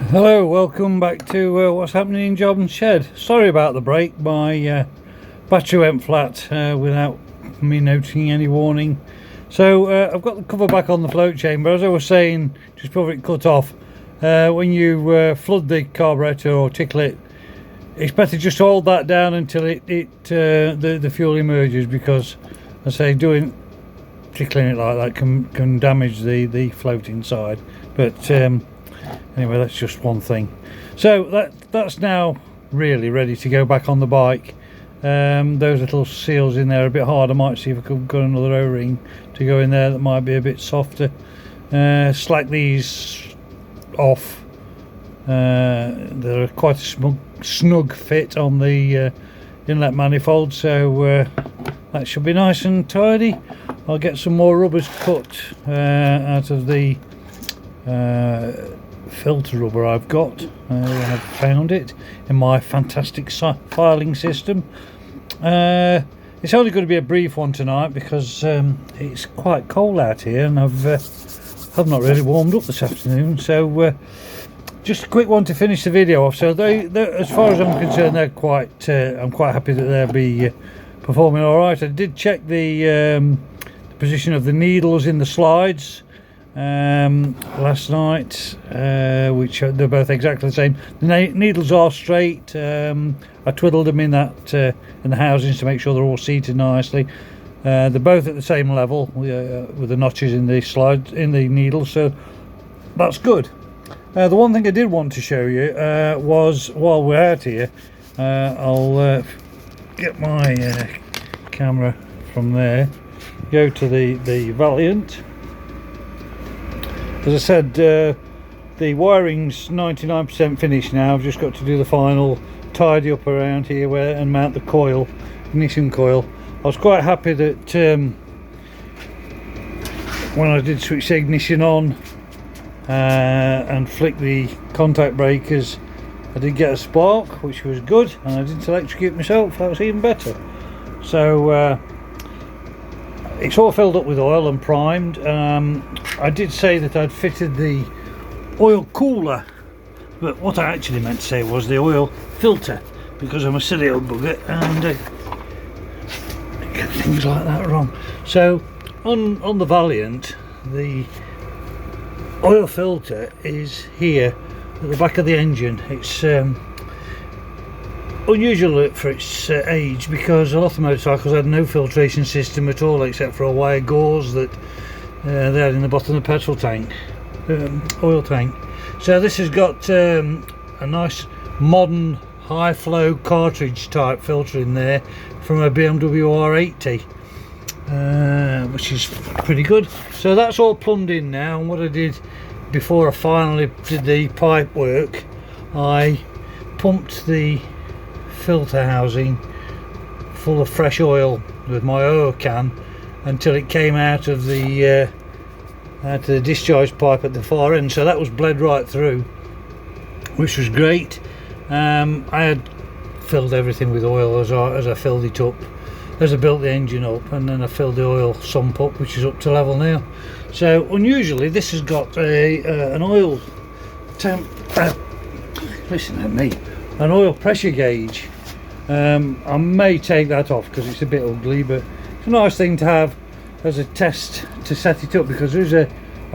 Hello, welcome back to what's happening in Job and Shed. Sorry about the break, my battery went flat without me noticing any warning. So I've got the cover back on the float chamber. As I was saying just before it cut off, when you flood the carburetor or tickle it, it's better just to hold that down until the fuel emerges, because I say tickling it like that can damage the float inside. But anyway, that's just one thing. So that's now really ready to go back on the bike. Those little seals in there are a bit hard. I might see if I could get another O-ring to go in there that might be a bit softer. Slack these off. They're quite a snug fit on the inlet manifold, so that should be nice and tidy. I'll get some more rubbers cut out of the filter rubber I've got when I've found it in my fantastic filing system. It's only going to be a brief one tonight because it's quite cold out here, and I've not really warmed up this afternoon, so just a quick one to finish the video off. So as far as I'm concerned, I'm quite happy that they'll be performing all right. I did check the position of the needles in the slides last night, which they're both exactly the same. The needles are straight. I twiddled them in the housings to make sure they're all seated nicely. They're both at the same level with the notches in the needles, so that's good. The one thing I did want to show you was, while we're out here, I'll get my camera from there, go to the Valiant. As I said, the wiring's 99% finished now. I've just got to do the final tidy up around here and mount the ignition coil. I was quite happy that when I did switch the ignition on and flick the contact breakers, I did get a spark, which was good, and I didn't electrocute myself. That was even better. So it's all filled up with oil and primed. I did say that I'd fitted the oil cooler, but what I actually meant to say was the oil filter, because I'm a silly old bugger and get things like that wrong. So on the Valiant, the oil filter is here at the back of the engine. It's unusual for its age, because a lot of motorcycles had no filtration system at all, except for a wire gauze that they had in the bottom of the petrol tank, oil tank. So this has got a nice modern high flow cartridge type filter in there from a BMW R80, which is pretty good. So that's all plumbed in now, and what I did before I finally did the pipe work, I pumped the filter housing full of fresh oil with my oil can until it came out of the discharge pipe at the far end. So that was bled right through, which was great. I had filled everything with oil as I filled it up, as I built the engine up, and then I filled the oil sump up, which is up to level now. So unusually, this has got an oil listen at me, an oil pressure gauge. I may take that off because it's a bit ugly, but it's a nice thing to have as a test to set it up, because there's a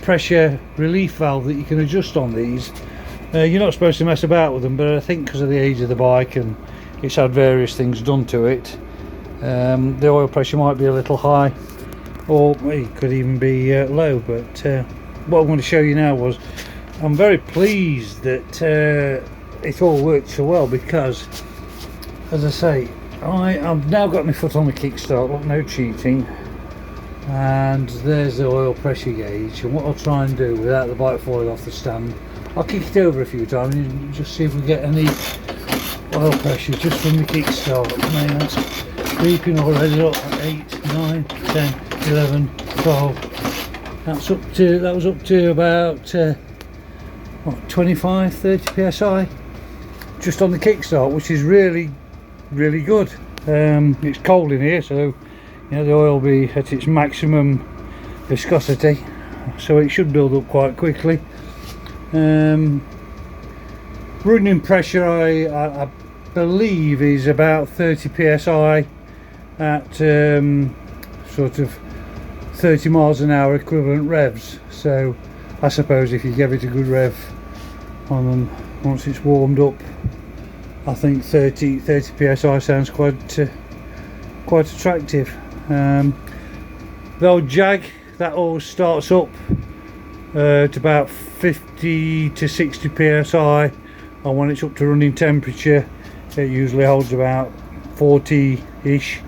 pressure relief valve that you can adjust on these. You're not supposed to mess about with them, but I think because of the age of the bike and it's had various things done to it, the oil pressure might be a little high, or it could even be low. But what I'm going to show you now was, I'm very pleased that it all worked so well, because, as I say, I've now got my foot on the kickstart, look, no cheating, and there's the oil pressure gauge. And what I'll try and do without the bike falling off the stand, I'll kick it over a few times and just see if we get any oil pressure just from the kickstart. I mean, that's creeping already up at 8, 9, 10, 11, 12. That was up to about 25, 30 psi just on the kickstart, which is really good. It's cold in here, so the oil will be at its maximum viscosity, so it should build up quite quickly. running pressure I believe is about 30 psi at sort of 30 miles an hour equivalent revs. So I suppose if you give it a good rev on them once it's warmed up, I think 30 psi sounds quite attractive. The old Jag, that always starts up to about 50 to 60 psi, and when it's up to running temperature it usually holds about 40-ish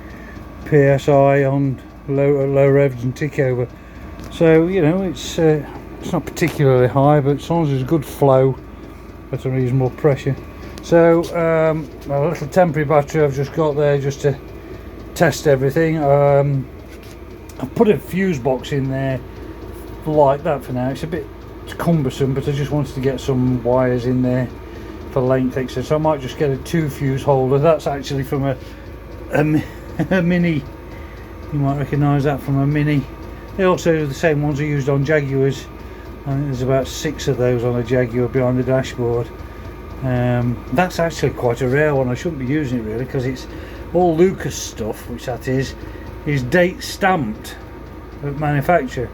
psi on low revs and tick over. So you know, it's not particularly high, but as long as there's good flow at a reasonable pressure. So a little temporary battery I've just got there just to test everything. I've put a fuse box in there like that for now. It's a bit cumbersome, but I just wanted to get some wires in there for length, etc. So I might just get a 2 fuse holder. That's actually from a Mini. You might recognise that from a Mini. They also are the same ones I used on Jaguars. I think there's about 6 of those on a Jaguar behind the dashboard. That's actually quite a rare one. I shouldn't be using it really, because it's all Lucas stuff, which that is date stamped at manufacture,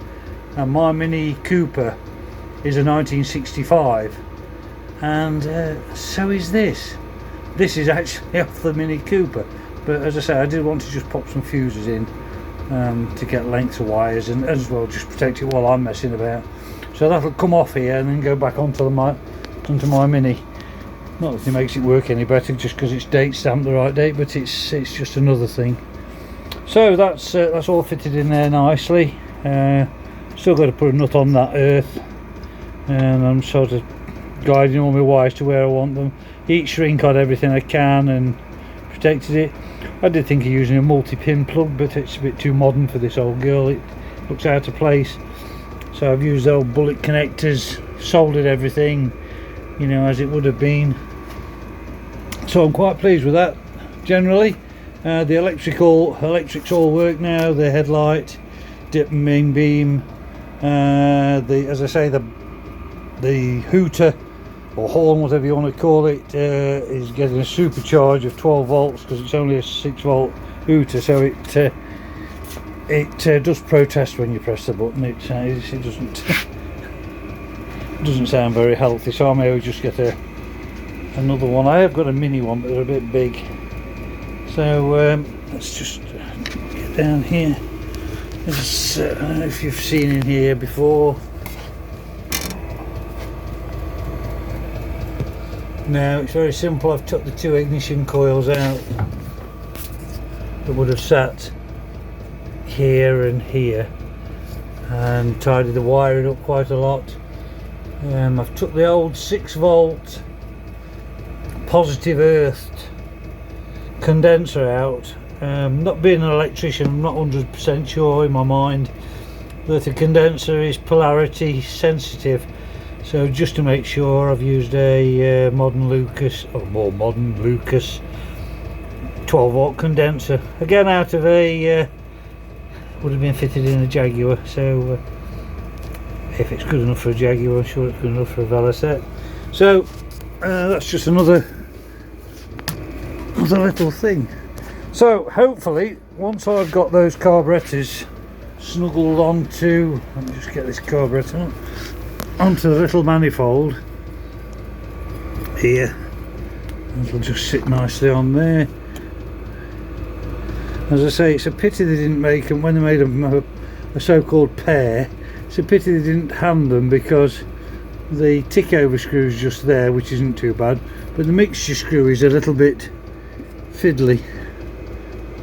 and my Mini Cooper is a 1965, and so is this. This is actually off the Mini Cooper, but as I say, I did want to just pop some fuses in to get lengths of wires, and as well just protect it while I'm messing about. So that'll come off here and then go back onto my Mini. Not that it makes it work any better just because it's date stamped the right date, but it's just another thing. So that's all fitted in there nicely. Still got to put a nut on that earth, and I'm sort of guiding all my wires to where I want them. Heat shrink on everything I can and protected it. I did think of using a multi-pin plug, but it's a bit too modern for this old girl. It looks out of place. So I've used old bullet connectors, soldered everything, you know, as it would have been. So I'm quite pleased with that generally. The electrics all work now. The headlight, dip and main beam, as I say, the hooter or horn, whatever you want to call it, is getting a supercharge of 12 volts because it's only a 6 volt hooter, so it does protest when you press the button. It doesn't sound very healthy, so I may just get another one. I have got a mini one, but they're a bit big. So let's just get down here. I don't know if you've seen in here before. Now it's very simple. I've took the 2 ignition coils out that would have sat here and here, and tidied the wiring up quite a lot. I've took the old 6 volt positive earthed condenser out. Not being an electrician, I'm not 100% sure in my mind that a condenser is polarity sensitive, so just to make sure I've used a modern Lucas, or more modern Lucas 12 volt condenser, again out of a would have been fitted in a Jaguar. So if it's good enough for a Jaguar, I'm sure it's good enough for a Velocette. So that's just another little thing. So hopefully once I've got those carburetors snuggled onto, let me just get this carburetor onto the little manifold here, it'll just sit nicely on there. As I say, it's a pity they didn't make them when they made them a so-called pair. It's a pity they didn't hand them, because the tick over screw is just there, which isn't too bad, but the mixture screw is a little bit fiddly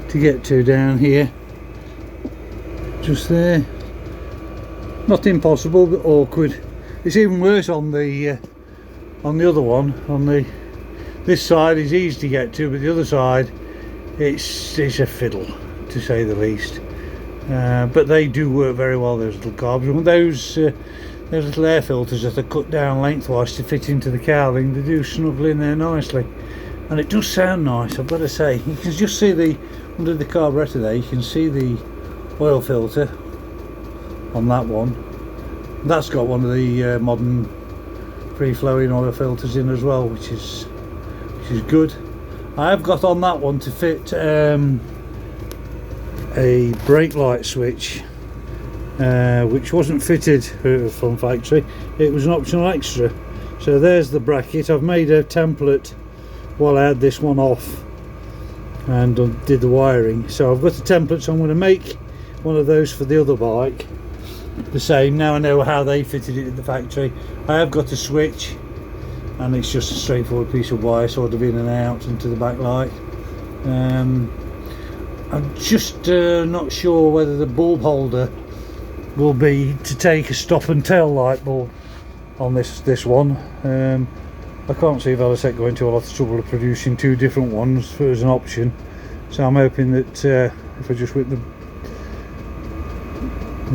to get to down here, just there. Not impossible, but awkward. It's even worse on the other one. This side is easy to get to, but the other side it's a fiddle, to say the least. But they do work very well, those little carbs. And those little air filters that are cut down lengthwise to fit into the cowling, they do snuggle in there nicely, and it does sound nice, I've got to say. You can just see under the carburetor there, you can see the oil filter on that one. That's got one of the modern free flowing oil filters in as well, which is good. I have got on that one to fit a brake light switch, which wasn't fitted from factory. It was an optional extra. So there's the bracket. I've made a template while I had this one off and did the wiring. So I've got a template, so I'm going to make one of those for the other bike the same. Now I know how they fitted it at the factory. I have got a switch, and it's just a straightforward piece of wire sort of in and out into the back light. I'm just not sure whether the bulb holder will be to take a stop and tail light bulb on this one. I can't see Velocette going to a lot of trouble of producing two different ones as an option, so I'm hoping that if I just whip the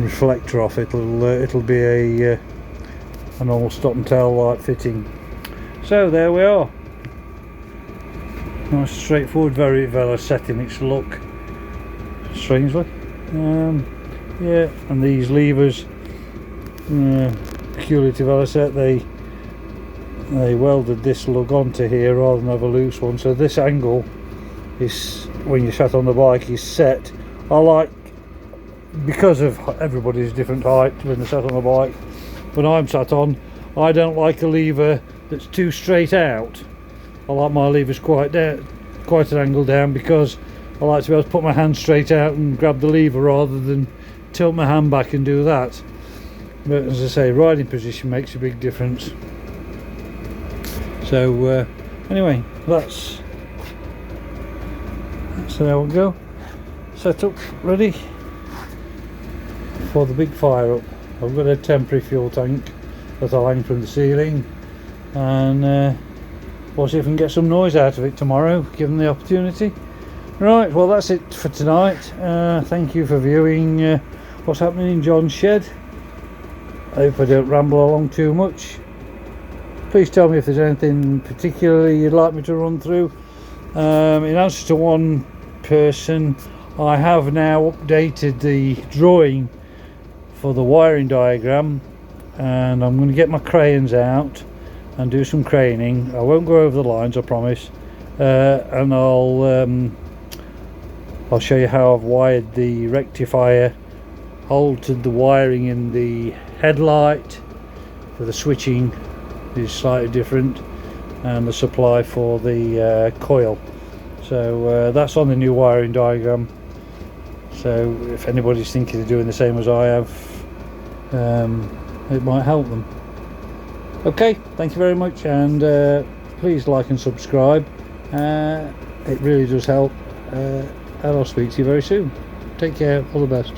reflector off, it'll be a normal stop and tail light fitting. So there we are. Nice, straightforward, very Velocette in its look, strangely. Yeah, and these levers, peculiar to Velocette, they welded this lug onto here rather than have a loose one, so this angle is, when you sat on the bike, is set. I like, because of everybody's different height when they're sat on the bike, when I'm sat on, I don't like a lever that's too straight out. I like my levers quite an angle down, because I like to be able to put my hand straight out and grab the lever rather than tilt my hand back and do that. But as I say, riding position makes a big difference. So anyway, that's how we'll go. Set up, ready for the big fire up. I've got a temporary fuel tank that I'll hang from the ceiling, and we'll see if we can get some noise out of it tomorrow, given the opportunity. Right, well, that's it for tonight. Thank you for viewing what's happening in John's shed. I hope I don't ramble along too much. Please tell me if there's anything particularly you'd like me to run through. In answer to one person, I have now updated the drawing for the wiring diagram, and I'm going to get my crayons out and do some craning. I won't go over the lines, I promise, and I'll show you how I've wired the rectifier, altered the wiring in the headlight for the switching is slightly different, and the supply for the coil. So that's on the new wiring diagram, so if anybody's thinking of doing the same as I have, it might help them. Okay, thank you very much, and please like and subscribe. It really does help, and I'll speak to you very soon. Take care, all the best.